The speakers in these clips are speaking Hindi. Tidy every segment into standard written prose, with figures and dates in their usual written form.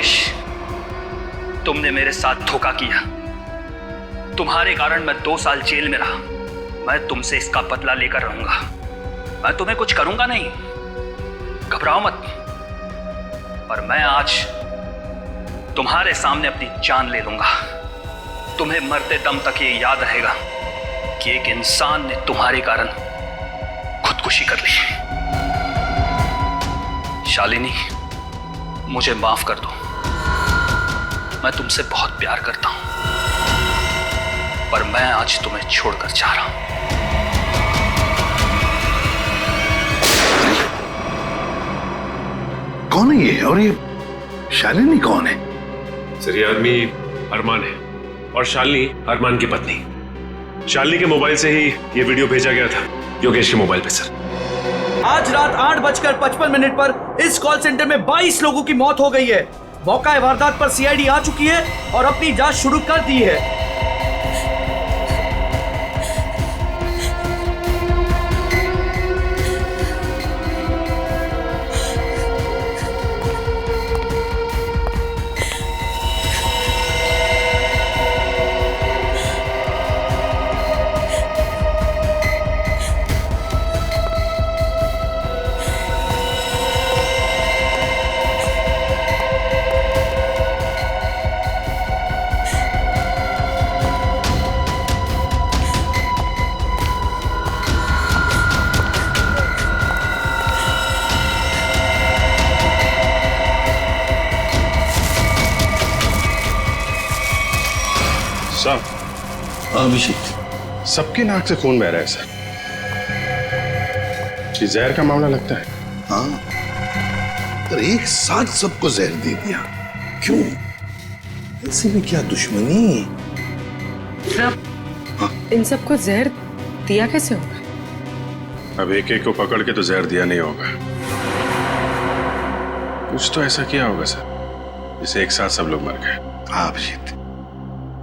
राकेश, तुमने मेरे साथ धोखा किया। तुम्हारे कारण मैं 2 साल जेल में रहा। मैं तुमसे इसका बदला लेकर रहूंगा। मैं तुम्हें कुछ करूंगा नहीं, घबराओ मत। पर मैं आज तुम्हारे सामने अपनी जान ले लूंगा। तुम्हें मरते दम तक ये याद रहेगा कि एक इंसान ने तुम्हारे कारण खुदकुशी कर ली। शालिनी, मुझे माफ कर दो। मैं तुमसे बहुत प्यार करता हूं, पर मैं आज तुम्हें छोड़कर जा रहा हूं। कौन है ये? और ये शालिनी कौन है? सर, ये आदमी अरमान है और शालिनी अरमान की पत्नी। शालिनी के मोबाइल से ही ये वीडियो भेजा गया था योगेश के मोबाइल पे। सर, आज रात 8:55 पर इस कॉल सेंटर में 22 लोगों की मौत हो गई है। मौका वारदात पर सीआईडी आ चुकी है और अपनी जांच शुरू कर दी है। अभिषेक, सबकी नाक से खून बह रहा है सर। ये जहर का मामला लगता है। हाँ, पर एक साथ सबको जहर दे दिया, क्यों? ऐसे में क्या दुश्मनी? इन सबको जहर दिया कैसे होगा? अब एक एक को पकड़ के तो जहर दिया नहीं होगा। कुछ तो ऐसा किया होगा सर, जिससे एक साथ सब लोग मर गए। हाँ अभिषेक,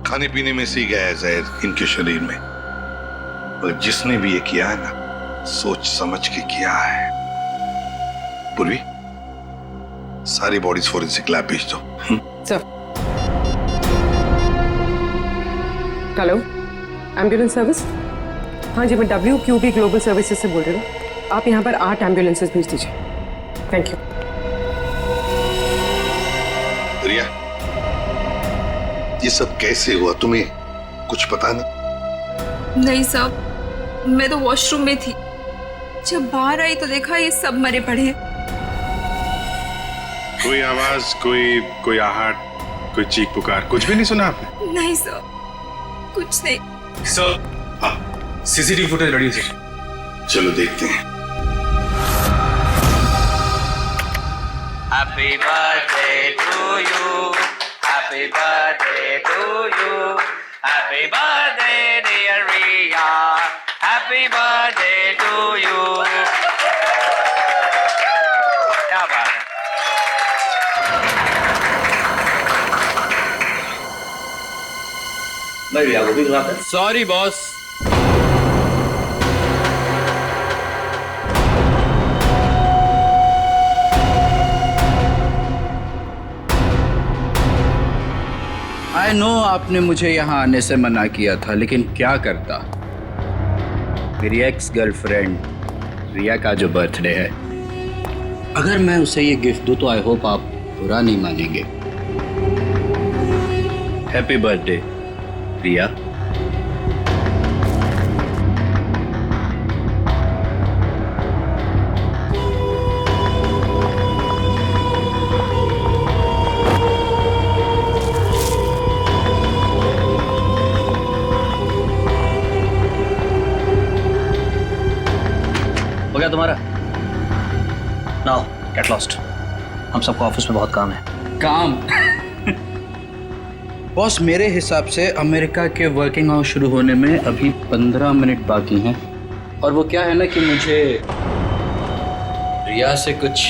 खाने पीने में से ही गया है जहर इनके शरीर में। और जिसने भी ये किया है ना, सोच समझ के किया है। पूर्वी, सारी बॉडीज फोरेंसिक लैब भेज दो। Sir, hello, ambulance service? हाँ जी, मैं WQB ग्लोबल सर्विसेज से बोल रही हूँ। आप यहाँ पर 8 एम्बुलेंसेज भेज दीजिए। Thank you. रिया, ये सब कैसे हुआ? तुम्हें कुछ पता नहीं? नहीं साहब, मैं तो वॉशरूम में थी। जब बाहर आई तो देखा ये सब मरे पड़े हैं। कोई आवाज, कोई आहट, कोई चीख पुकार, कुछ भी नहीं सुना आपने? नहीं सर, कुछ नहीं। सर, हाँ, CCTV फुटेज रेडी है। चलो देखते हैं। Happy birthday to you, happy birthday to you, happy birthday dear Riya, happy birthday to you। क्या बात है? मैं रिया को भी बुलाता हूं। Sorry boss. आई नो आपने मुझे यहाँ आने से मना किया था, लेकिन क्या करता। मेरी एक्स गर्लफ्रेंड रिया का जो बर्थडे है, अगर मैं उसे ये गिफ्ट दूँ तो आई होप आप बुरा नहीं मानेंगे। हैप्पी बर्थडे रिया। हो गया तुम्हारा? Now get lost. हम सबको ऑफिस में बहुत काम है। काम? बॉस, मेरे हिसाब से अमेरिका के वर्किंग आवर्स शुरू होने में अभी 15 मिनट बाकी हैं। और वो क्या है ना कि मुझे रिया से कुछ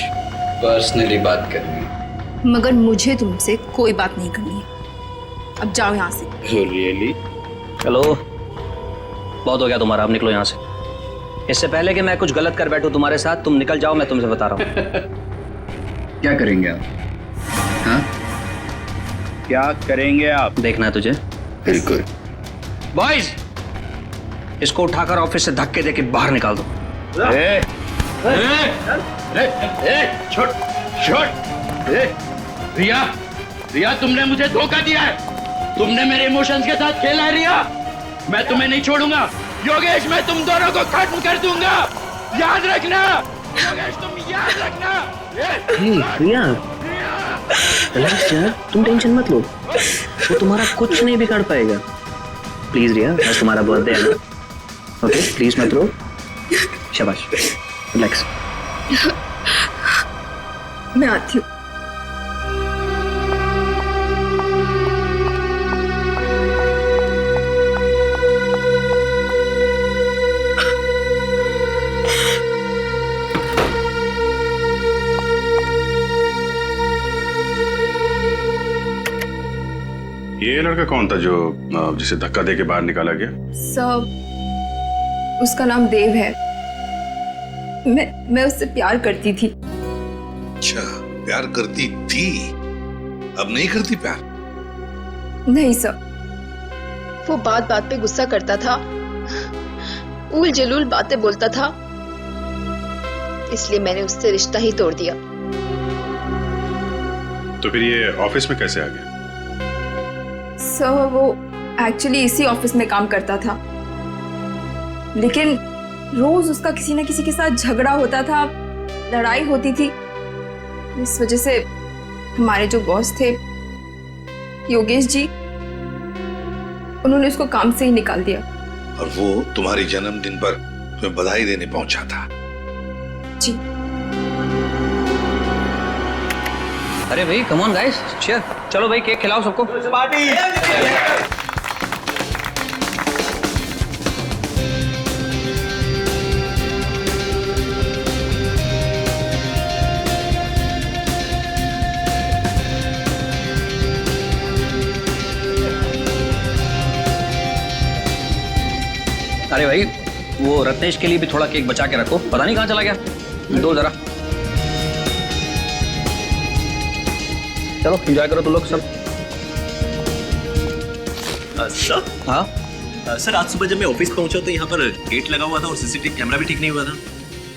पर्सनली बात करनी है। मगर मुझे तुमसे कोई बात नहीं करनी है। अब जाओ यहाँ से। रियली? चलो, बहुत हो गया तुम्हारा, अब निकलो यहाँ से। इससे पहले कि मैं कुछ गलत कर बैठूं तुम्हारे साथ, तुम निकल जाओ, मैं तुमसे बता रहा हूँ। क्या करेंगे आप? हाँ? क्या करेंगे आप? देखना है तुझे? बिल्कुल। बॉयज, इसको उठाकर ऑफिस से धक्के देके बाहर निकाल दो। छोड़ छोड़। रिया, रिया तुमने मुझे धोखा दिया है। तुमने मेरे इमोशंस के साथ खेला है रिया। मैं तुम्हें नहीं छोड़ूंगा। योगेश, मैं तुम दोनों को खत्म कर दूंगा। याद रखना योगेश, तुम याद रखना। रिया, रिलैक्स यार, तुम टेंशन मत लो, वो तुम्हारा कुछ नहीं बिगाड़ पाएगा। प्लीज रिया, आज तुम्हारा बर्थडे है ना, ओके प्लीज मत रो। शाबाश, रिलैक्स। मैं आती हूँ। ये लड़का कौन था जो जिसे धक्का देके बाहर निकाला गया? सर, उसका नाम देव है। मैं उससे प्यार करती थी। अच्छा, प्यार करती थी, अब नहीं करती प्यार? नहीं सर। वो बात बात पे गुस्सा करता था, उल जलूल बातें बोलता था, इसलिए मैंने उससे रिश्ता ही तोड़ दिया। तो फिर ये ऑफिस में कैसे आ गया? सर, वो एक्चुअली इसी ऑफिस में काम करता था, लेकिन रोज उसका किसी न किसी के साथ झगड़ा होता था, लड़ाई होती थी। इस वजह से हमारे जो बॉस थे योगेश जी, उन्होंने उसको काम से ही निकाल दिया। और वो तुम्हारी जन्मदिन पर तुम्हें बधाई देने पहुंचा था? जी। अरे भाई कम ऑन गाइस, चीयर। चलो भाई, केक खिलाओ सबको। पार्टी। अरे भाई, वो रत्नेश के लिए भी थोड़ा केक बचा के रखो, पता नहीं कहाँ चला गया। दो जरा। चलो एंजॉय करो तुम लोग सब। सर, हाँ सर, आज सुबह जब मैं ऑफिस पहुंचा तो यहाँ पर गेट लगा हुआ था और सीसीटीवी कैमरा भी ठीक नहीं हुआ था।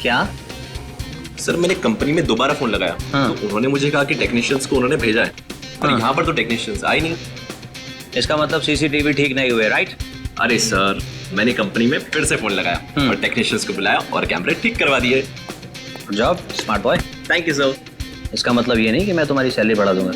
क्या? सर, मैंने कंपनी में दोबारा फोन लगाया, हाँ। तो उन्होंने मुझे कहा कि टेक्नीशियंस को उन्होंने भेजा है, और हाँ। यहाँ पर तो टेक्नीशियंस आए नहीं। इसका मतलब सीसीटीवी ठीक नहीं हुए, राइट? अरे सर, मैंने कंपनी में फिर से फोन लगाया और टेक्नीशियंस को बुलाया और कैमरे ठीक करवा दिए। Good job smart boy. Thank you sir. इसका मतलब ये नहीं कि मैं तुम्हारी सैलरी बढ़ा दूंगा।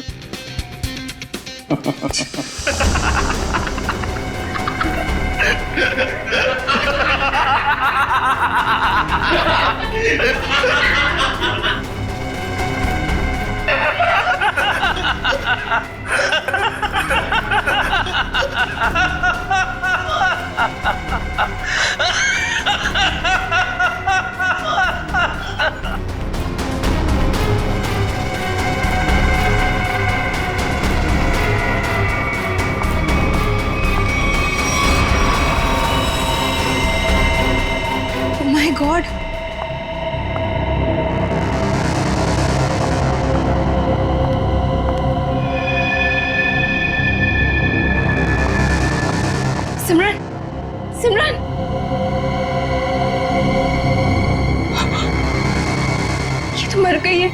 Oh my God! सिमरन, सिमरन! ये तो मर गई है।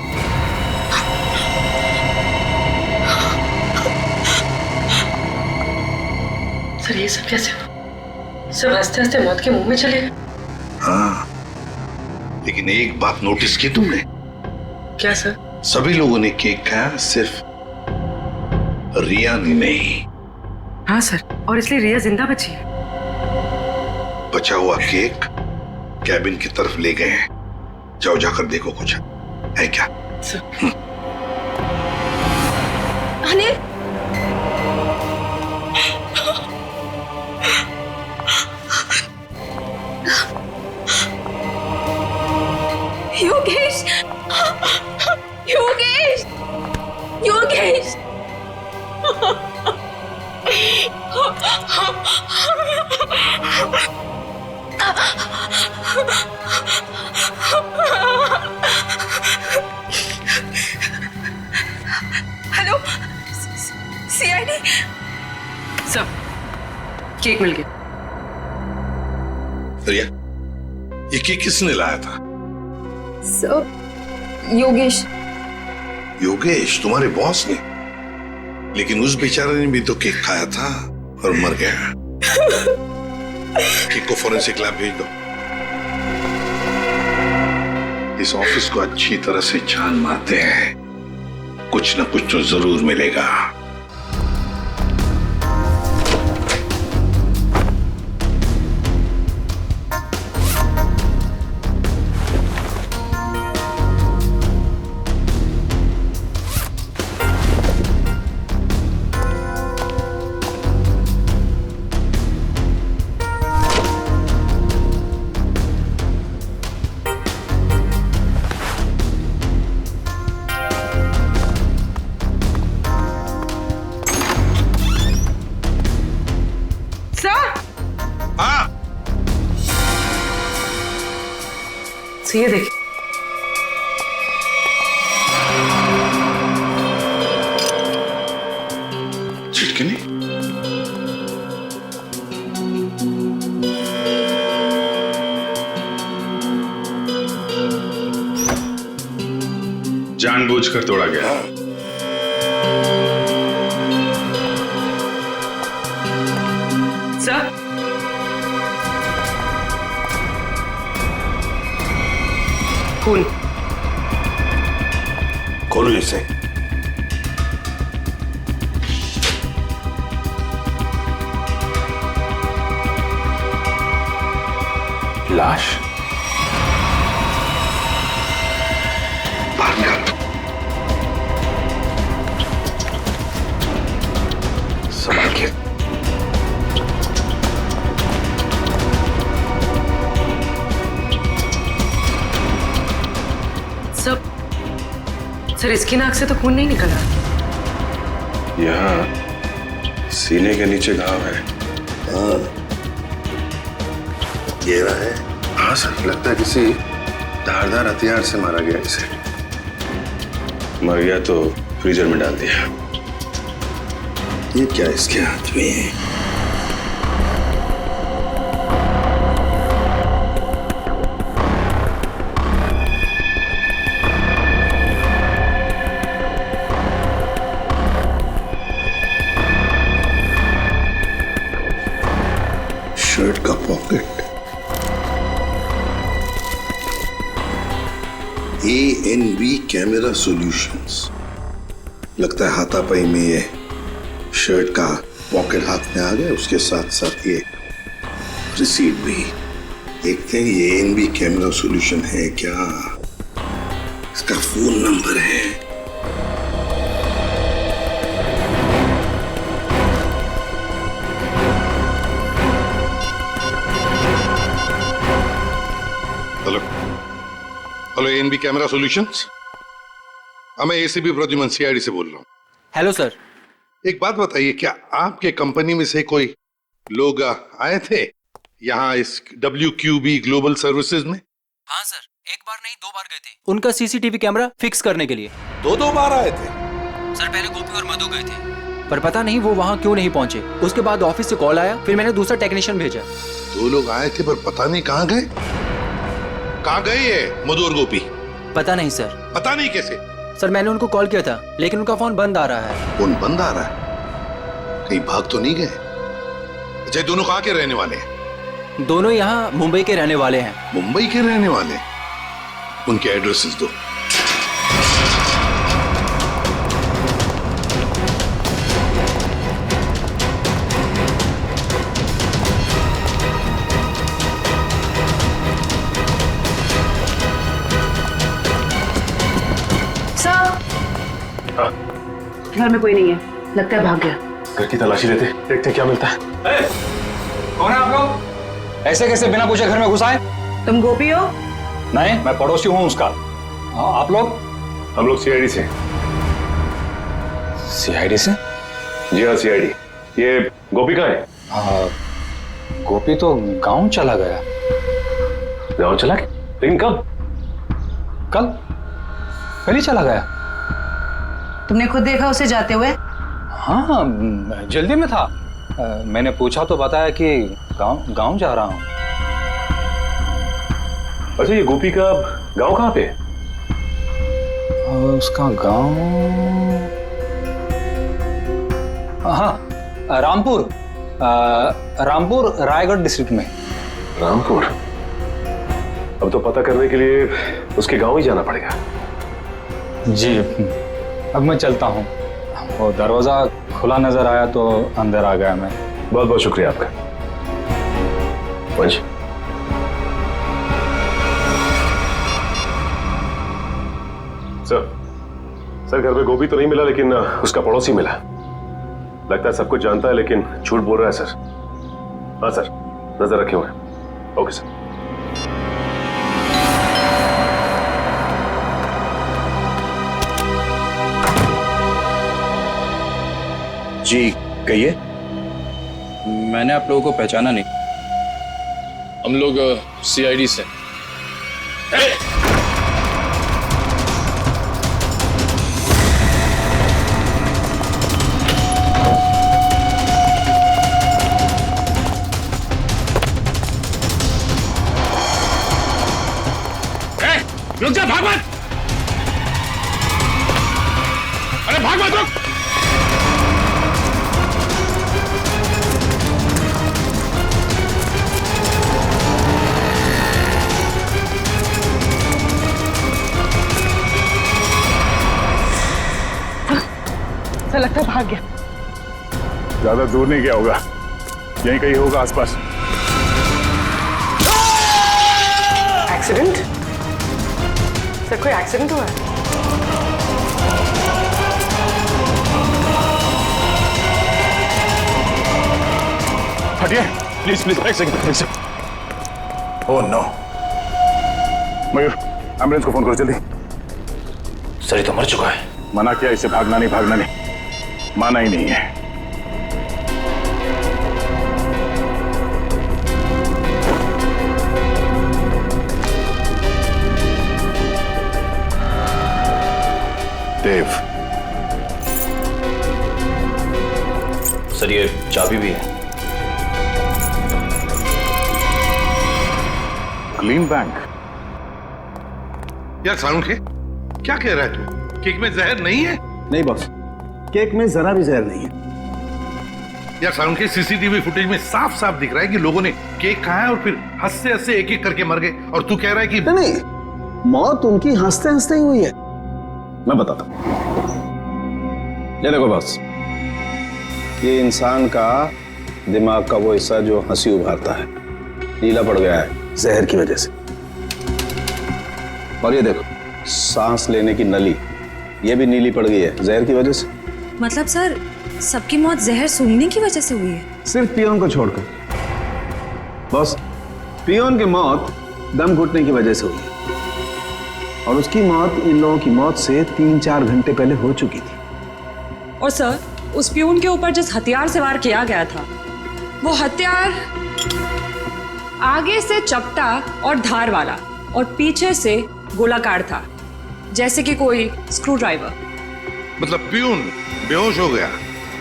सर ये सब कैसे हुआ? सब हंसते हंसते मौत के मुंह में चले गए। हाँ, लेकिन एक बात नोटिस की तुमने? क्या सर? सभी लोगों ने केक खाया, सिर्फ रिया ने नहीं। हाँ सर, और इसलिए रिया जिंदा बची है। बचा हुआ केक कैबिन की तरफ ले गए हैं। जाओ, जाकर देखो कुछ है क्या। Anil, Yogesh, Yogesh, Yogesh! Hello, CID. Sir cake मिल गया। रिया, ये केक किसने लाया था? सर योगेश। योगेश, तुम्हारे बॉस ने? लेकिन उस बेचारे ने भी तो केक खाया था और मर गया। केक को फॉरेंसिक लैब भेज दो। इस ऑफिस को अच्छी तरह से छान मारते हैं, कुछ ना कुछ तो जरूर मिलेगा। ये देखिए, छिटकनी। जानबूझकर तोड़ा गया। सर खून। खोलो इसे। लाश? बाहर निकाल। संभाल के। सर इसकी नाक से तो खून नहीं निकला। यहाँ सीने के नीचे घाव है। हाँ, ये रहा है। हाँ सर, लगता है किसी धारदार हथियार से मारा गया इसे। मर गया तो फ्रीजर में डाल दिया। ये क्या इसके हाथ में है? शर्ट का पॉकेट। ANV camera solutions. लगता है हाथापाई में ये शर्ट का पॉकेट हाथ में आ गया, उसके साथ साथ ये रिसीट भी। देखते हैं ये ANV कैमरा सॉल्यूशन है क्या, इसका फोन नंबर है। Hello hello, ANV camera solutions. मैं ACP प्रद्युमन CID से बोल रहा हूँ। Hello sir. एक बात बताइए, क्या आपके कंपनी में से कोई लोग आए थे यहाँ इस WQB ग्लोबल सर्विसेज में? हाँ सर, एक बार नहीं 2 बार गए थे उनका CCTV कैमरा फिक्स करने के लिए। 2 बार आए थे? सर पहले गोपी और मधु गए थे, पर पता नहीं वो वहाँ क्यों नहीं पहुँचे। उसके बाद ऑफिस से कॉल आया, फिर मैंने दूसरा टेक्नीशियन भेजा। 2 लोग आए थे पर पता नहीं कहाँ गए। कहाँ गए ये मधु और गोपी? पता नहीं सर। पता नहीं कैसे? सर मैंने उनको कॉल किया था, लेकिन उनका फोन बंद आ रहा है। फोन बंद आ रहा है? कहीं भाग तो नहीं गए? अच्छा, दोनों कहाँ के रहने वाले हैं? दोनों यहाँ मुंबई के रहने वाले हैं। मुंबई के रहने वाले? उनके एड्रेसेस दो। घर में कोई नहीं है, लगता है भाग गया। घर की तलाशी लेते, देखते क्या मिलता है। कौन है आप लोग? ऐसे कैसे बिना पूछे घर में घुस आए? तुम गोपी हो? नहीं, मैं पड़ोसी हूँ उसका। हाँ, आप लोग? हम लोग CID से। CID से? जी हाँ, CID। ये गोपी कहाँ है? गोपी तो गांव चला गया। गाँव चला गया? लेकिन कब? कल ही चला गया। तुमने खुद देखा उसे जाते हुए? हाँ, जल्दी में था। मैंने पूछा तो बताया कि गांव जा रहा हूँ। अच्छा, ये गोपी का गांव कहाँ पे है? उसका गांव, हाँ, रामपुर रायगढ़ डिस्ट्रिक्ट में। रामपुर? अब तो पता करने के लिए उसके गांव ही जाना पड़ेगा। जी, अब मैं चलता हूँ। वो दरवाजा खुला नजर आया तो अंदर आ गया मैं। बहुत बहुत शुक्रिया आपका। वंश, सर घर में गोभी तो नहीं मिला, लेकिन उसका पड़ोसी मिला। लगता है सब कुछ जानता है लेकिन झूठ बोल रहा है सर। हाँ सर, नजर रखे हुए। Okay sir. जी कहिए। मैंने आप लोगों को पहचाना नहीं। हम लोग सीआईडी से। रुक जा, भाग मत! अरे भाग मत, रुक! ऐसा लगता है भाग गया। ज्यादा दूर नहीं गया होगा, यहीं कहीं होगा आसपास। एक्सीडेंट? सर कोई एक्सीडेंट हुआ है? हटिए प्लीज प्लीज, एक second. Oh no. Mayur, ambulance को फोन करो जल्दी। सर ये तो मर चुका है। मना किया इसे, भागना नहीं, माना ही नहीं है। देव, सर ये चाबी भी है। Clean bank. यार सालुंखे, क्या कह रहा है तू? केक में जहर नहीं है? नहीं बॉस, केक में जरा भी जहर नहीं है। यार सालुंखे, सीसीटीवी फुटेज में साफ साफ दिख रहा है कि लोगों ने केक खाया और फिर हंसते हंसते एक एक करके मर गए, और तू कह रहा है कि नहीं, मौत उनकी हंसते हंसते ही हुई है। मैं बताता हूं। ये देखो बॉस, ये इंसान का दिमाग का वो हिस्सा जो हंसी उभारता है नीला पड़ गया है जहर की वजह से। और ये देखो, सांस लेने की नली ये भी नीली पड़ गई है जहर की वजह से। मतलब सर, सबकी मौत जहर सूंघने की वजह से हुई है? सिर्फ पियोन को छोड़कर। बॉस, पियोन की मौत दम घुटने की वजह से हुई है, और उसकी मौत इन लोगों की मौत से 3-4 घंटे पहले हो चुकी थी। और सर, उस पियून के ऊपर जिस हथियार से वार किया गया था, वो हथियार आगे से चपटा और धार वाला और पीछे से गोलाकार था, जैसे कि कोई स्क्रू ड्राइवर। मतलब प्यून बेहोश हो गया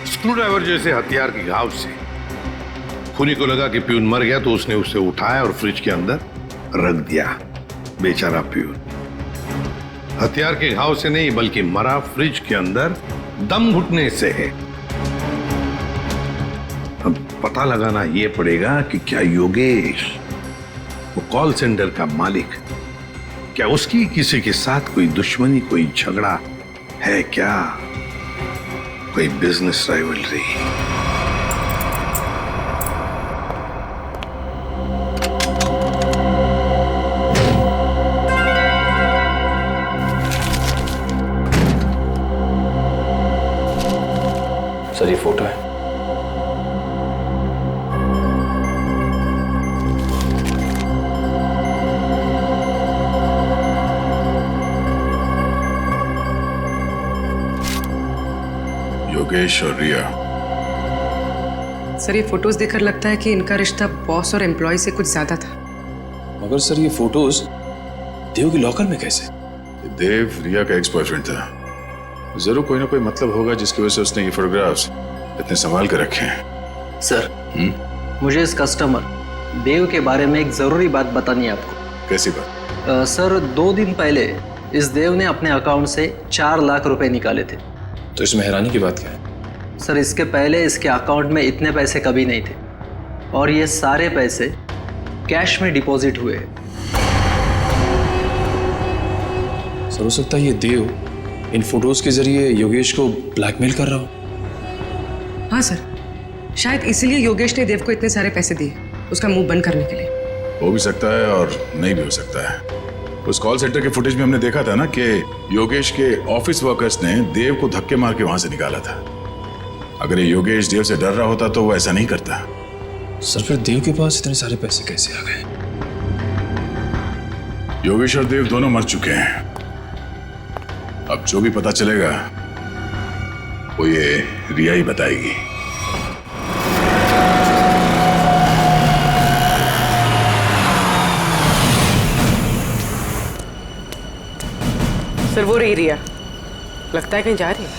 स्क्रू ड्राइवर जैसे हथियार के घाव से। खूनी को लगा कि प्यून मर गया तो उसने उसे उठाया और फ्रिज के अंदर रख दिया। बेचारा प्यून हथियार के घाव से नहीं बल्कि मरा फ्रिज के अंदर दम घुटने से है। अब पता लगाना यह पड़ेगा कि क्या योगेश, वो कॉल सेंटर का मालिक, क्या उसकी किसी के साथ कोई दुश्मनी, कोई झगड़ा है क्या, कोई बिजनेस राइवलरी? सर ये फोटो है। योगेश और रिया। सर ये फोटोज देखकर लगता है कि इनका रिश्ता बॉस और एम्प्लॉय से कुछ ज्यादा था। मगर सर ये फोटोज देव के लॉकर में कैसे? देव रिया का एक्स बॉयफ्रेंड था, जरूर कोई ना कोई मतलब होगा जिसकी वजह से उसने ये फोटोग्राफ्स इतने संभाल कर रखे हैं। सर, मुझे इस कस्टमर देव के बारे में एक जरूरी बात बतानी है आपको। कैसी बात? सर, 2 दिन पहले इस देव ने अपने अकाउंट से 4 लाख रुपए निकाले थे। तो इसमें हैरानी की बात क्या है? सर, इसके पहले इसके अकाउंट में इतने पैसे कभी नहीं थे और ये सारे पैसे कैश में डिपॉजिट हुए। सर, हो सकता है ये देव इन फोटोज के जरिए योगेश को ब्लैकमेल कर रहा हो। हाँ सर, शायद इसीलिए योगेश ने देव को इतने सारे पैसे दिए उसका मुंह बंद करने के लिए। हो भी सकता है और नहीं भी हो सकता है। उस कॉल सेंटर के फुटेज में हमने देखा था ना कि योगेश के ऑफिस वर्कर्स ने देव को धक्के मार के वहां से निकाला था। अगर ये योगेश देव से डर रहा होता तो वो ऐसा नहीं करता। सर, फिर देव के पास इतने सारे पैसे कैसे आ गए? योगेश और देव दोनों मर चुके हैं। अब जो भी पता चलेगा वो ये रिया ही बताएगी। सर, वो रही रिया, लगता है कहीं जा रही है।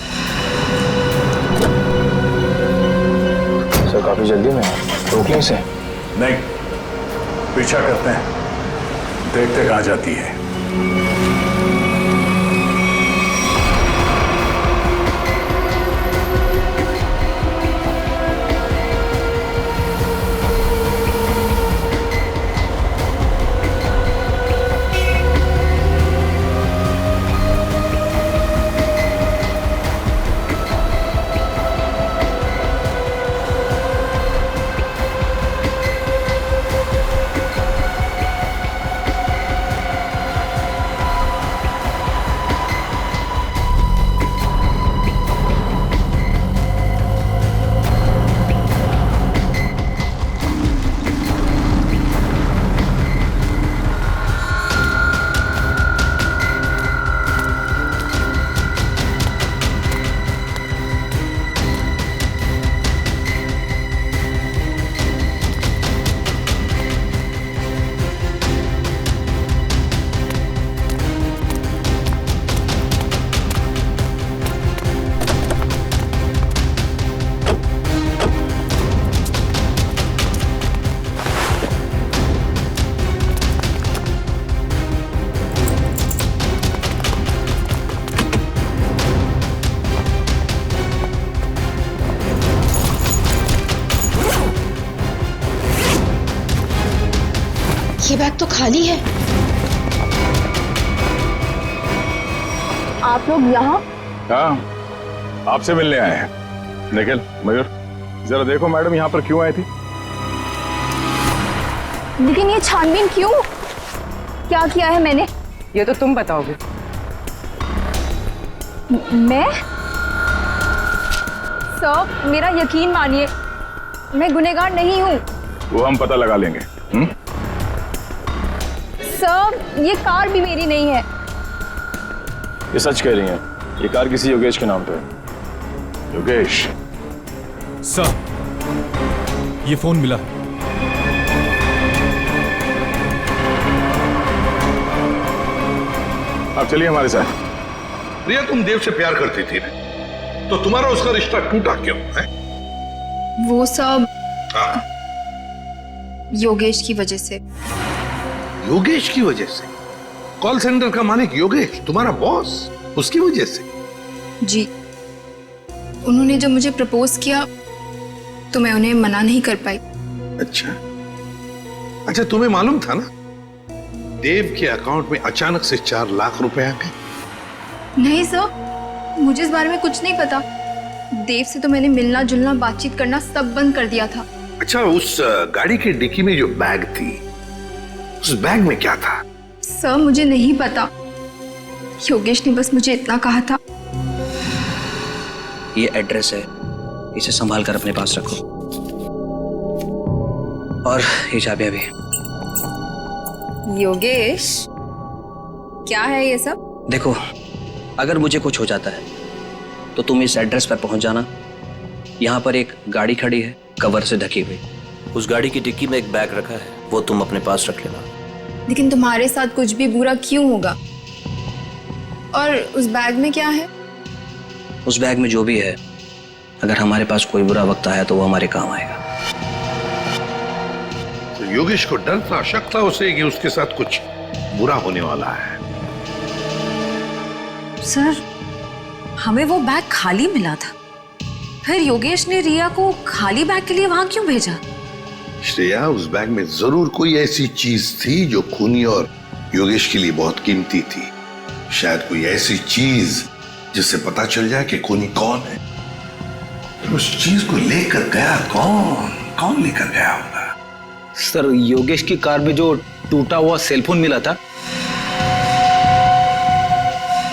सर, काफी जल्दी में रोक लें इसे? नहीं, पीछा करते हैं, देखते कहां जाती है। ये बैग तो खाली है। आप लोग यहाँ? हाँ, आपसे मिलने आए हैं। निखिल, मयूर, जरा देखो मैडम यहाँ पर क्यों आई थी? लेकिन ये छानबीन क्यों? क्या किया है मैंने? ये तो तुम बताओगे। मैं? सर, मेरा यकीन मानिए, मैं गुनहगार नहीं हूँ। वो हम पता लगा लेंगे। सर, ये कार भी मेरी नहीं है। ये सच कह रही हैं, ये कार किसी योगेश के नाम पे है। योगेश? सर, ये फोन मिला। आप चलिए हमारे साथ। रिया, तुम देव से प्यार करती थी ना, तो तुम्हारा उसका रिश्ता टूटा क्यों है? वो सब योगेश की वजह से। योगेश की वजह से? कॉल सेंटर का मालिक योगेश, तुम्हारा बॉस, उसकी वजह से? जी, उन्होंने जब मुझे प्रपोज किया तो मैं उन्हें मना नहीं कर पाई। अच्छा, तुम्हें मालूम था ना देव के अकाउंट में अचानक से 4 लाख रुपए आ गए? नहीं सर, मुझे इस बारे में कुछ नहीं पता। देव से तो मैंने मिलना जुलना बातचीत करना सब बंद कर दिया था। अच्छा, उस गाड़ी की डिक्की में जो बैग थी, उस बैग में क्या था? सर, मुझे नहीं पता। योगेश ने बस मुझे इतना कहा था। ये एड्रेस है, इसे संभाल कर अपने पास रखो। और ये चाबियां भी। योगेश, क्या है ये सब? देखो, अगर मुझे कुछ हो जाता है तो तुम इस एड्रेस पर पहुंच जाना। यहाँ पर एक गाड़ी खड़ी है, कवर से ढकी हुई। उस गाड़ी की डिक्की में एक बैग रखा है, वो तुम अपने पास रख लेना। लेकिन तुम्हारे साथ कुछ भी बुरा क्यों होगा? और उस बैग में क्या है? उस बैग में जो भी है, अगर हमारे पास कोई बुरा वक्त आया तो वो हमारे काम आएगा। तो योगेश को डर था, शक था उसे कि उसके साथ कुछ बुरा होने वाला है। सर, हमें वो बैग खाली मिला था, फिर योगेश ने रिया को खाली बैग के लिए वहां क्यों भेजा? श्रेया, उस बैग में जरूर कोई ऐसी चीज थी जो खूनी और योगेश के लिए बहुत कीमती थी। शायद कोई ऐसी चीज जिससे पता चल जाए कि खूनी कौन है। उस चीज को लेकर गया कौन लेकर गया होगा? सर, योगेश की कार में जो टूटा हुआ सेलफोन मिला था,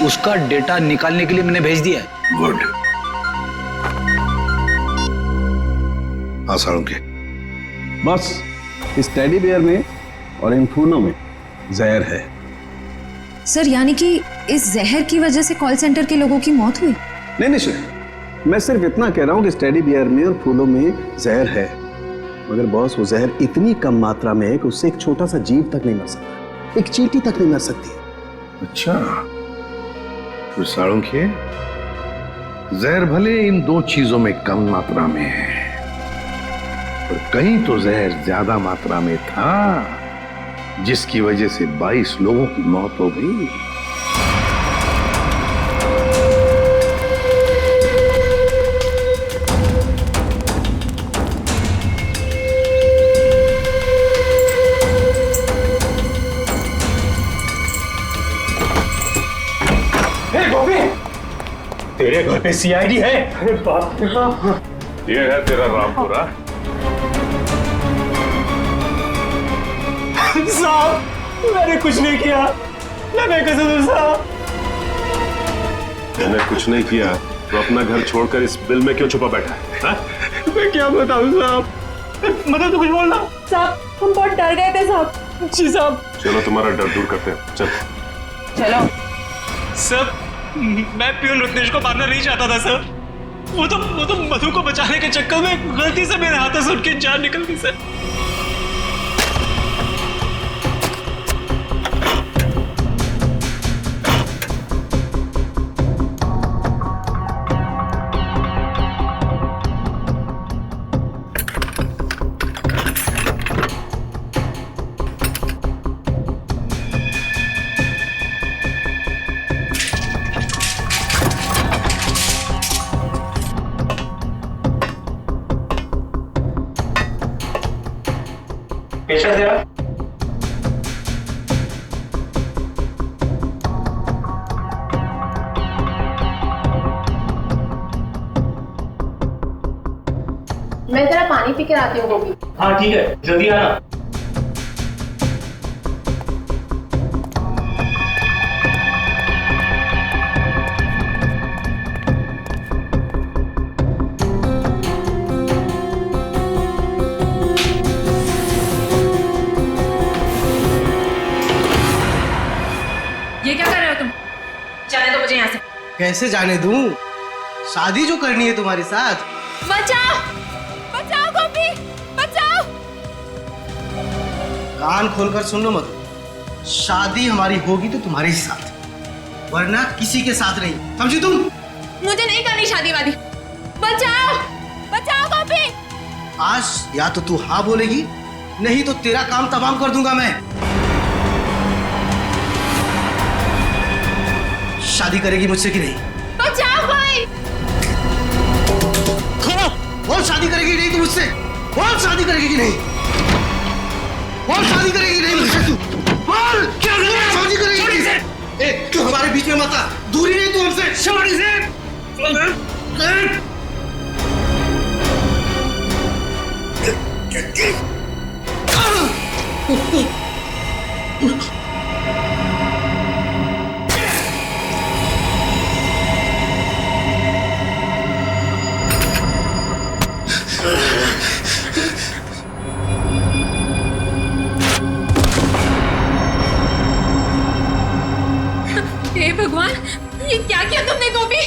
उसका डेटा निकालने के लिए मैंने भेज दिया है। गुड। हाँ साळुंखे, बस इस टेडी बियर में और इन फूलों में जहर है। सर, यानी कि इस जहर की वजह से कॉल सेंटर के लोगों की मौत हुई? नहीं श्रेया, मैं सिर्फ इतना कह रहा हूं कि इस टेडी बियर में और फूलों में जहर है, मगर बॉस वो जहर इतनी कम मात्रा में है कि उससे एक छोटा सा जीव तक नहीं मर सकता, एक चींटी तक नहीं मर सकती। अच्छा, तो साळुंखे, जहर भले इन दो चीजों में कम मात्रा में है, पर कहीं तो जहर ज्यादा मात्रा में था, जिसकी वजह से 22 लोगों की मौत हो गई। तेरे घर पे सीआईडी है? अरे बाप रे बाप, ये है तेरा रामपुरा। साहब, मैंने कुछ नहीं किया, मैं कसम साहब। मैंने कुछ नहीं किया तो अपना घर छोड़कर इस बिल में क्यों छुपा बैठा है? हा? मैं क्या बताऊं साहब, मतलब तो कुछ बोलना। साहब, हम बहुत डर गए थे साहब। जी साहब। चलो तुम्हारा डर दूर करते हैं, चल। चलो। सर, मैं प्यून रत्नेश को मारना नहीं चाहता था सर। वो तो मधु को बचाने के चक्कर में गलती से मेरे हाथों से उनकी जान निकल गई सर। पेशेंट जरा। मैं जरा पानी पी कर आती हूँ गोभी। हाँ ठीक है, जल्दी आना। कैसे जाने दूं? शादी जो करनी है तुम्हारे साथ। बचाओ, बचाओ गोपी, बचाओ। कान खोलकर सुन लो मत, शादी हमारी होगी तो तुम्हारे साथ, वरना किसी के साथ नहीं, समझी तुम? मुझे नहीं करनी शादी वादी। बचाओ, बचाओ गोपी। आज या तो तू हाँ बोलेगी, नहीं तो तेरा काम तमाम कर दूंगा मैं। शादी करेगी मुझसे कि नहीं? बचाओ भाई। बोल शादी करेगी नहीं तू मुझसे? बोल शादी करेगी कि नहीं? बोल शादी करेगी नहीं मुझसे तू? बोल क्या शादी करेगी? ए, तू हमारे बीच में मत आ, दूरी नहीं तू हमसे। शादी से हे भगवान, ये क्या किया तुमने गोपी?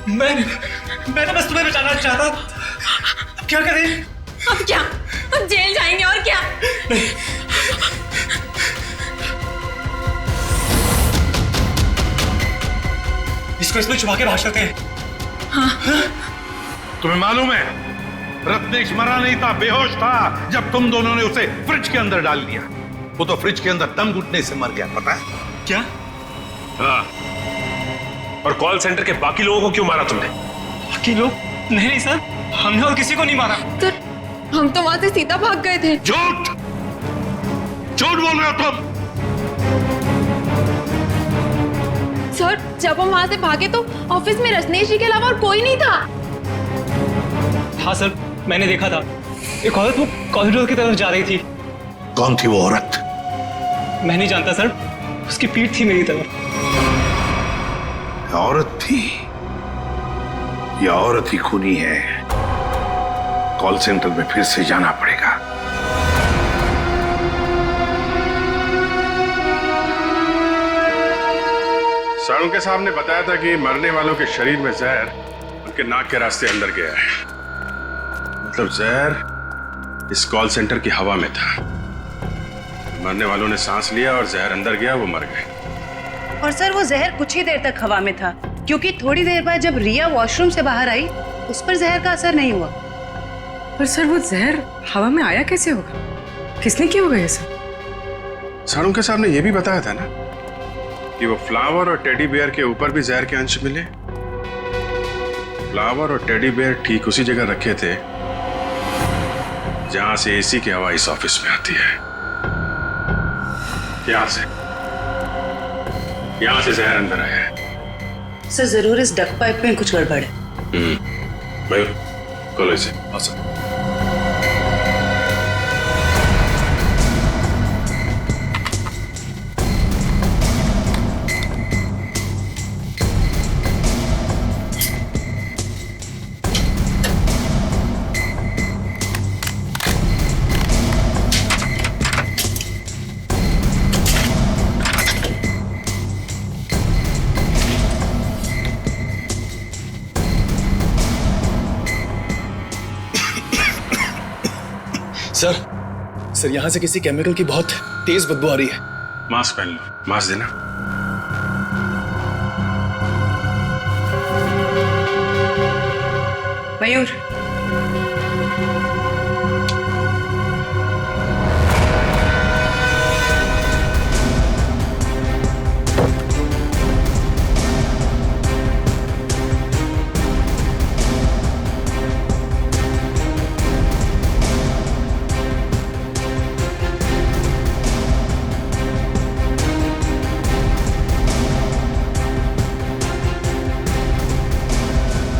मैंने बस तुम्हें बचाना चाहता। अब क्या करें? अब क्या? अब जेल जाएंगे और क्या? इसको इसमें छुपा के भाग सकते हैं। तुम्हें मालूम है रत्नेश मरा नहीं था, बेहोश था जब तुम दोनों ने उसे फ्रिज के अंदर डाल दिया। वो तो फ्रिज के अंदर दम घुटने से मर गया, पता है क्या? हाँ। और कॉल सेंटर के बाकी लोगों को क्यों मारा तुमने? बाकी लोग? नहीं सर, हमने और किसी को नहीं मारा। सर, हम तो वहां से सीधा भाग गए थे। झूठ झूठ बोल रहे हो तुम। सर, जब हम वहां से भागे तो ऑफिस में रत्नेश जी के अलावा और कोई नहीं था। हाँ सर, मैंने देखा था एक औरत वो कॉरिडोर की तरफ जा रही थी। कौन थी वो औरत? मैं नहीं जानता सर, उसकी पीठ थी मेरी तरफ। औरत थी? ये औरत ही खूनी है। कॉल सेंटर में फिर से जाना पड़ेगा। साड़ू के साहब ने बताया था कि मरने वालों के शरीर में जहर उनके नाक के रास्ते अंदर गया है। मतलब जहर इस कॉल सेंटर की हवा में था। मरने वालों ने सांस लिया और जहर अंदर गया, वो मर गए। और सर, वो जहर कुछ ही देर तक हवा में था, क्योंकि थोड़ी देर बाद जब रिया वॉशरूम से बाहर आई उस पर जहर का असर नहीं हुआ। पर सर, वो जहर हवा में आया कैसे होगा? किसने किया होगा ऐसा? साड़ू के साहब ने यह भी बताया था ना कि वो फ्लावर और टेडी बेयर के ऊपर भी जहर के अंश मिले। फ्लावर और टेडी बेयर ठीक उसी जगह रखे थे जहां से एसी की हवा इस ऑफिस में आती है। यहां से जहर अंदर आया है। सर, जरूर इस डक पाइप में कुछ गड़बड़ है। मयूर, खोलो इसे। हाँ सर। सर, यहाँ से किसी केमिकल की बहुत तेज बदबू आ रही है। मास्क पहन लो। मास्क देना। मयूर,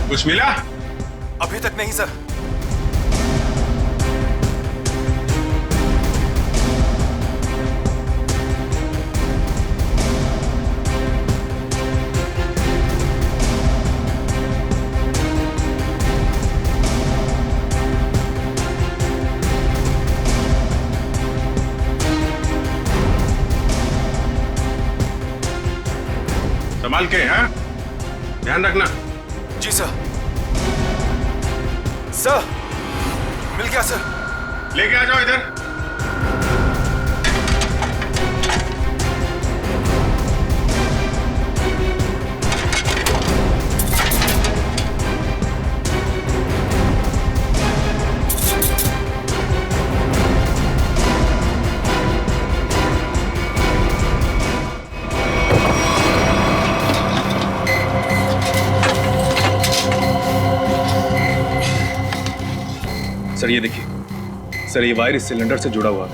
कुछ मिला? अभी तक नहीं सर। संभाल के, हाँ? ध्यान रखना। जी सर। सर, मिल गया सर। लेके आ जाओ इधर। सर, ये देखिए सर, ये वायर इस सिलेंडर से जुड़ा हुआ है।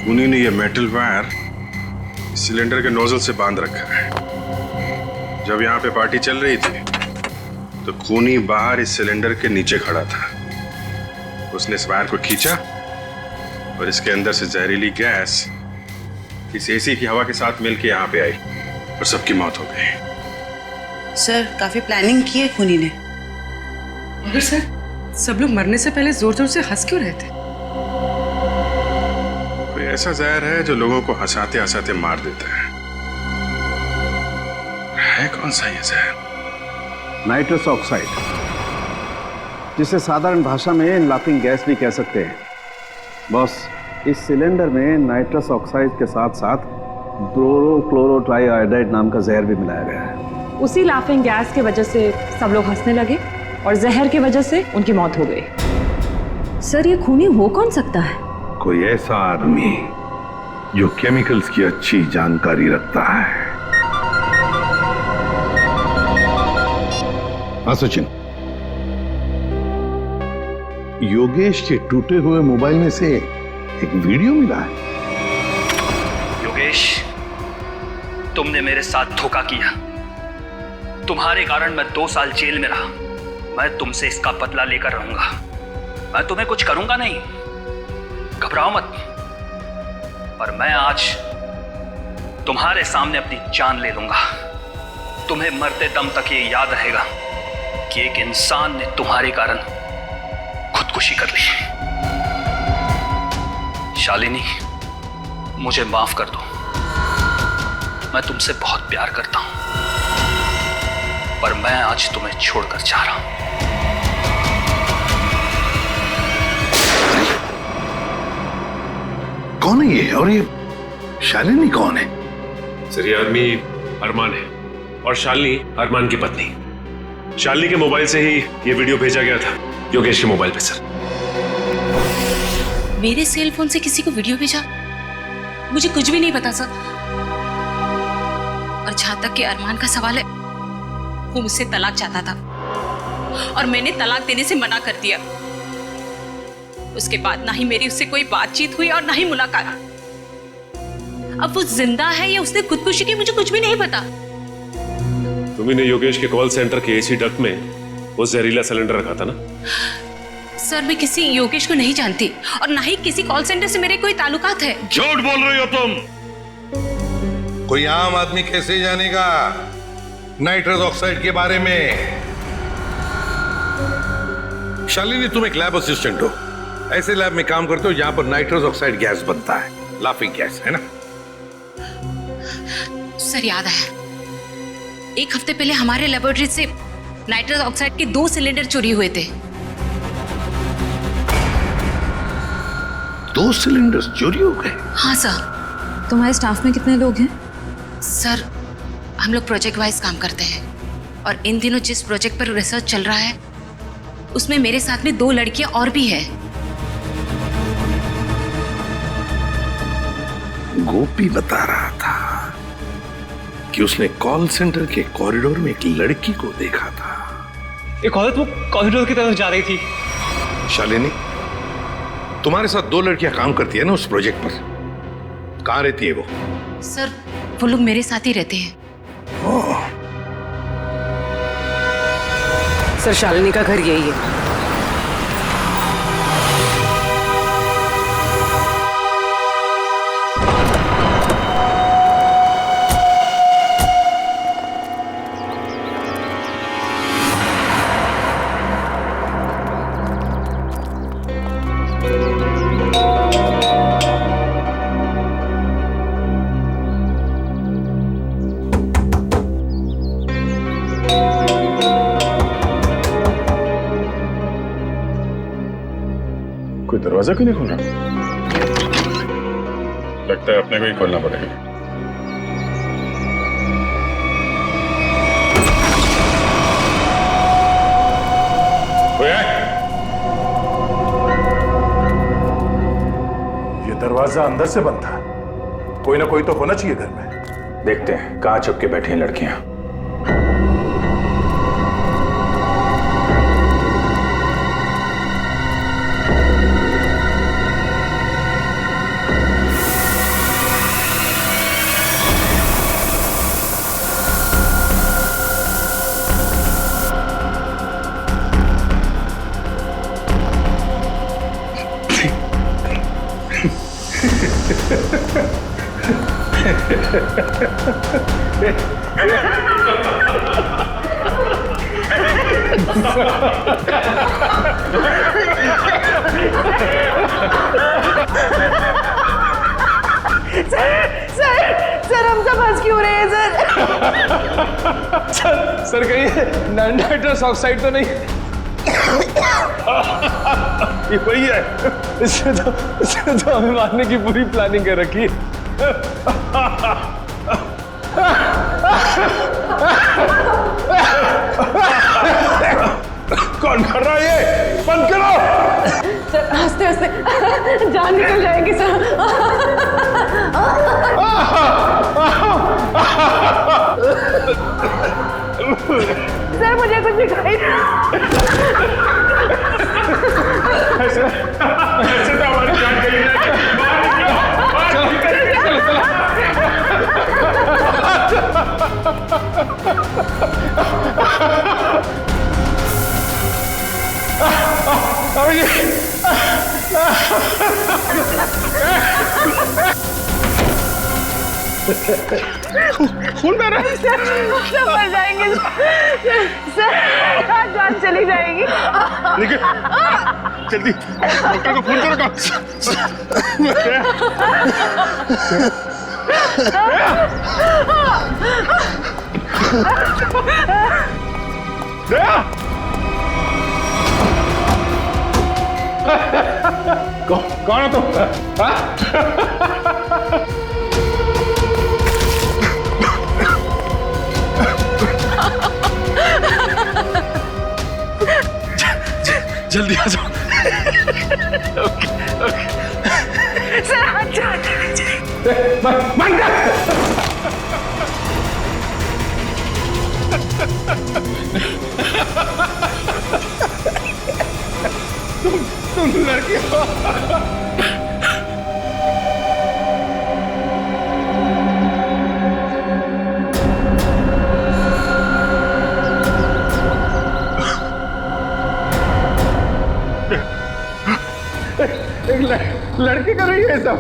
खूनी ने ये मेटल वायर सिलेंडर के नोजल से बांध रखा है। जब यहाँ पे पार्टी चल रही थी तो खूनी बाहर इस सिलेंडर के नीचे खड़ा था। उसने इस वायर को खींचा और इसके अंदर से जहरीली गैस इस एसी की हवा के साथ मिलकर यहाँ पे आई और सबकी मौत हो गई। सर, काफी प्लानिंग की है खूनी ने। मगर सर, सब लोग मरने से पहले जोर जोर से हंस क्यों रहे थे? कोई ऐसा जहर है जो लोगों को हंसाते हंसाते मार देता है कौन सा ये जहर? नाइट्रस ऑक्साइड, जिसे साधारण भाषा में लाफिंग गैस भी कह सकते हैं। बॉस, इस सिलेंडर में नाइट्रस ऑक्साइड के साथ साथ ब्रोमोक्लोरोट्राइआयोडाइड नाम का जहर भी मिलाया गया है। उसी लाफिंग गैस की वजह से सब लोग हंसने लगे और जहर की वजह से उनकी मौत हो गई। सर ये खूनी हो कौन सकता है? कोई ऐसा आदमी जो केमिकल्स की अच्छी जानकारी रखता है। हाँ सचिन, योगेश के टूटे हुए मोबाइल में से एक वीडियो मिला है। योगेश, तुमने मेरे साथ धोखा किया। तुम्हारे कारण मैं 2 साल जेल में रहा। मैं तुमसे इसका बदला लेकर रहूंगा। मैं तुम्हें कुछ करूंगा नहीं, घबराओ मत। पर मैं आज तुम्हारे सामने अपनी जान ले लूंगा। तुम्हें मरते दम तक ये याद रहेगा कि एक इंसान ने तुम्हारे कारण खुदकुशी कर ली। शालिनी, मुझे माफ कर दो। मैं तुमसे बहुत प्यार करता हूं, पर मैं आज तुम्हें छोड़कर जा रहा हूं। कौन है ये? और ये शालिनी कौन है? सर ये आदमी अरमान है और शालिनी अरमान की पत्नी। शालिनी के मोबाइल से ही ये वीडियो भेजा गया था योगेश के मोबाइल पे। सर मेरे सेल फोन से किसी को वीडियो भेजा? मुझे कुछ भी नहीं पता सर। और जहां तक कि अरमान का सवाल है, वो मुझसे तलाक चाहता था और मैंने तलाक देने से मना कर दिया। उसके बाद ना ही मेरी उससे कोई बातचीत हुई और ना ही मुलाकात। अब वो जिंदा है या उसने खुदकुशी की, मुझे कुछ भी नहीं पता। तुमने योगेश के कॉल सेंटर के एसी डक्ट में वो जहरीला सिलेंडर रखा था ना? सर मैं किसी योगेश को नहीं जानती और ना ही किसी कॉल सेंटर से मेरे कोई ताल्लुकात है। झूठ बोल रही हो तुम। कोई आम आदमी कैसे जानेगा नाइट्रस ऑक्साइड के बारे में? शालिनी, तुम एक लैब असिस्टेंट हो। ऐसे लैब में काम करते हो जहां पर नाइट्रस ऑक्साइड गैस बनता है, लाफिंग गैस, है ना? सर याद है, 1 हफ्ते पहले हमारे लेबोरेटरी से नाइट्रस ऑक्साइड के 2 सिलेंडर चोरी हुए थे। 2 सिलेंडर चोरी हो गए? हाँ सर। तुम्हारे स्टाफ में कितने लोग हैं? सर हम लोग प्रोजेक्ट वाइज काम करते हैं और इन दिनों जिस प्रोजेक्ट पर रिसर्च चल रहा है उसमें मेरे साथ में 2 लड़कियां और भी है। गोपी बता रहा था कि उसने कॉल सेंटर के कॉरिडोर में एक लड़की को देखा था। एक औरत वो कॉरिडोर की तरफ जा रही थी। शालिनी, तुम्हारे साथ 2 लड़कियां काम करती है ना उस प्रोजेक्ट पर? कहां रहती है वो? सर वो लोग मेरे साथ ही रहते हैं। सर शालिनी का घर यही है। कोई दरवाजा क्यों नहीं खोल रहा? लगता है अपने को ही खोलना पड़ेगा। ये दरवाजा अंदर से बंद था। कोई ना कोई तो होना चाहिए घर में। देखते हैं कहां छुप के बैठी हैं लड़कियां। सर हम सब हंस क्यों रहे हैं सर? सर कहीं नाइट्रस ऑक्साइड तो नहीं? ये वही है। इससे तो हमें मारने की पूरी प्लानिंग कर रखी है। कौन कर रहा है ये? बंद करो। सर हंसते हंसते जान निकल जाएगी सर। सर मुझे कुछ दिखाई ऐसे तो हमारी जान गई है। खून बह रहा है। सर मर जाएंगे सर, जान चली जाएगी। लेकिन जल्दी डॉक्टर को फोन करो। कौन है तुम? जल्दी आ जाओ। सर अच्छा तुम लड़की हो। एक लड़की कर रही है सब।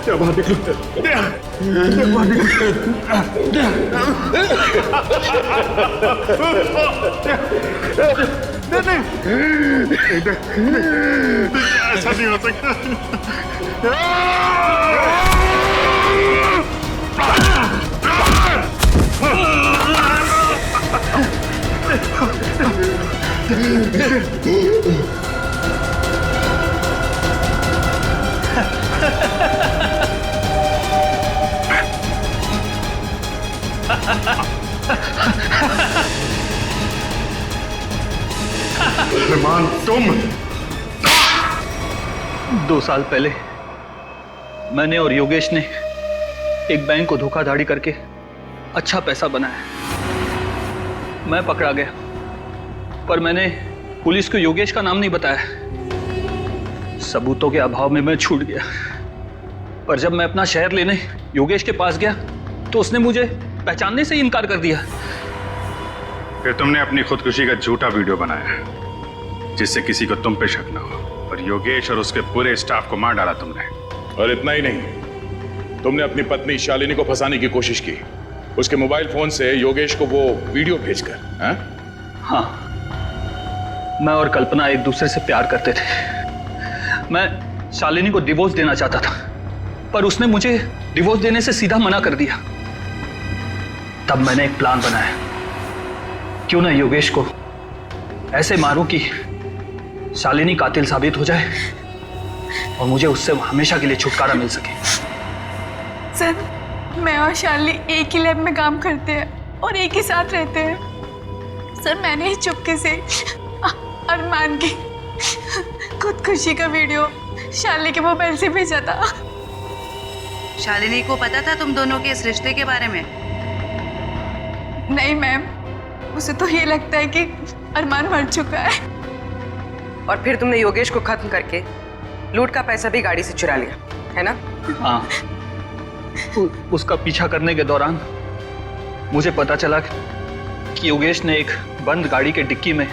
क्या बात ऐसा नहीं हो सकता। रहमान तुम 2 साल पहले मैंने और योगेश ने एक बैंक को धोखाधड़ी करके अच्छा पैसा बनाया। मैं पकड़ा गया, पर मैंने पुलिस को योगेश का नाम नहीं बताया। सबूतों के अभाव में मैं छूट गया। पर जब मैं अपना शहर लेने योगेश के पास गया तो उसने मुझे पहचानने से ही इनकार कर दिया। फिर तुमने अपनी खुदकुशी का झूठा वीडियो बनाया जिससे किसी को तुम पे शक ना हो, और योगेश और उसके पूरे स्टाफ को मार डाला तुमने। और इतना ही नहीं, तुमने अपनी पत्नी शालिनी को फंसाने की कोशिश की, उसके मोबाइल फोन से योगेश को वो वीडियो भेजकर। हाँ, मैं और कल्पना एक दूसरे से प्यार करते थे। मैं शालिनी को डिवोर्स देना चाहता था, पर उसने मुझे डिवोर्स देने से सीधा मना कर दिया। तब मैंने एक प्लान बनाया, क्यों ना योगेश को ऐसे मारूं कि शालिनी कातिल साबित हो जाए और मुझे उससे हमेशा के लिए छुटकारा मिल सके। सर, मैं और शालिनी एक ही लैब में काम करते हैं और एक ही साथ रहते हैं। सर, मैंने ही चुपके से अरमान की खुदकुशी का वीडियो शालिनी के मोबाइल से भेजा था। शालिनी को पता था तुम दोनों के इस रिश्ते के बारे में? नहीं मैम, उसे तो ये लगता है कि अरमान मर चुका है। और फिर तुमने योगेश को खत्म करके लूट का पैसा भी गाड़ी से चुरा लिया, है ना? हाँ, उसका पीछा करने के दौरान मुझे पता चला कि योगेश ने एक बंद गाड़ी के डिक्की में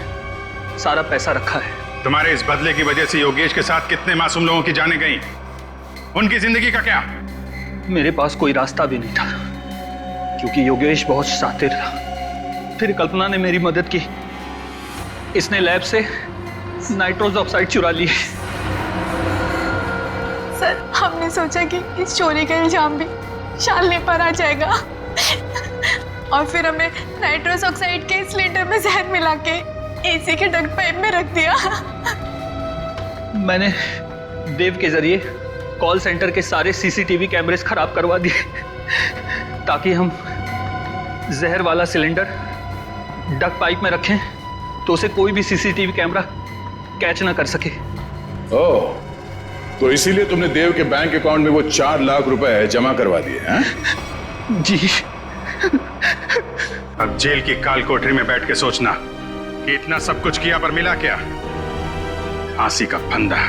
सारा पैसा रखा है। तुम्हारे इस बदले की वजह से योगेश के साथ कितने मासूम लोगों की जानें गई, उनकी जिंदगी का क्या? मेरे पास कोई रास्ता भी नहीं था, क्योंकि योगेश बहुत शातिर था। फिर कल्पना ने मेरी मदद की, इसने लैब से नाइट्रोस ऑक्साइड चुरा ली। सर, हमने सोचा कि इस चोरी का इल्जाम भी शालिनी पर आ जाएगा और फिर हमें नाइट्रोस ऑक्साइड के सिलेंडर में जहर मिला के एसी के डक्ट पाइप में रख दिया। मैंने देव के जरिए कॉल सेंटर के सारे सीसीटीवी कैमरेस खराब करवा दिए, ताकि हम जहर वाला सिलेंडर डक्ट पाइप में रखें तो उसे कोई भी सीसीटीवी कैमरा कैच ना कर सके। ओह, तो इसीलिए तुमने देव के बैंक अकाउंट में वो 4 लाख रुपए जमा करवा दिए हैं? जी। अब जेल की काल कोठरी में बैठ के सोचना कि इतना सब कुछ किया पर मिला क्या? फांसी का फंदा।